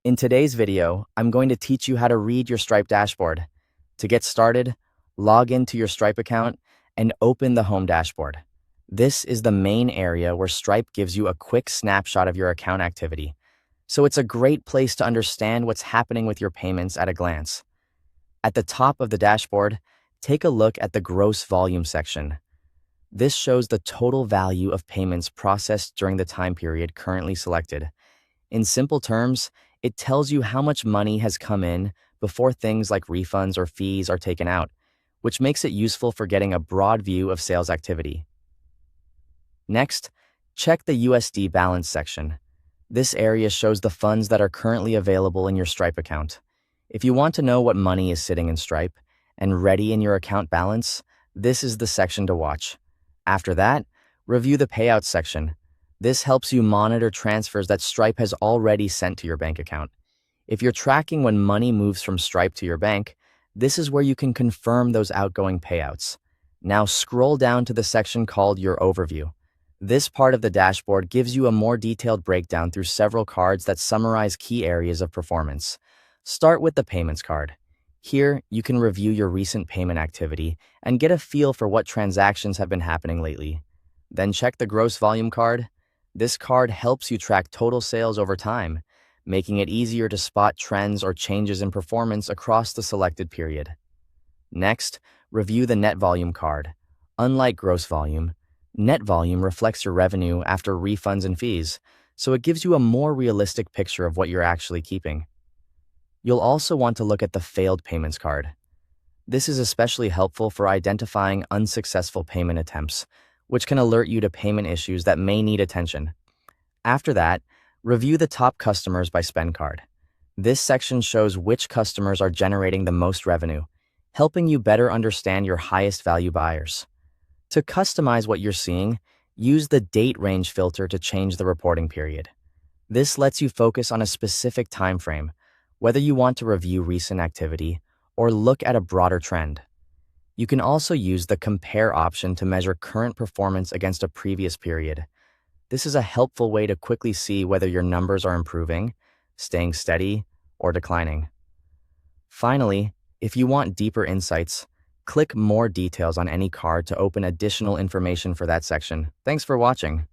In today's video, I'm going to teach you how to read your Stripe dashboard. To get started, log into your Stripe account and open the Home dashboard. This is the main area where Stripe gives you a quick snapshot of your account activity, so it's a great place to understand what's happening with your payments at a glance. At the top of the dashboard, take a look at the Gross Volume section. This shows the total value of payments processed during the time period currently selected. In simple terms, it tells you how much money has come in before things like refunds or fees are taken out, which makes it useful for getting a broad view of sales activity. Next, check the USD balance section. This area shows the funds that are currently available in your Stripe account. If you want to know what money is sitting in Stripe and ready in your account balance, this is the section to watch. After that, review the payouts section. This helps you monitor transfers that Stripe has already sent to your bank account. If you're tracking when money moves from Stripe to your bank, this is where you can confirm those outgoing payouts. Now scroll down to the section called Your Overview. This part of the dashboard gives you a more detailed breakdown through several cards that summarize key areas of performance. Start with the Payments card. Here, you can review your recent payment activity and get a feel for what transactions have been happening lately. Then check the Gross Volume card. This card helps you track total sales over time, making it easier to spot trends or changes in performance across the selected period. Next, review the Net Volume card. Unlike Gross Volume, Net Volume reflects your revenue after refunds and fees, so it gives you a more realistic picture of what you're actually keeping. You'll also want to look at the Failed Payments card. This is especially helpful for identifying unsuccessful payment attempts, which can alert you to payment issues that may need attention. After that, review the Top Customers by Spend card. This section shows which customers are generating the most revenue, helping you better understand your highest value buyers. To customize what you're seeing, use the Date Range filter to change the reporting period. This lets you focus on a specific time frame, whether you want to review recent activity or look at a broader trend. You can also use the Compare option to measure current performance against a previous period. This is a helpful way to quickly see whether your numbers are improving, staying steady, or declining. Finally, if you want deeper insights, click More Details on any card to open additional information for that section. Thanks for watching.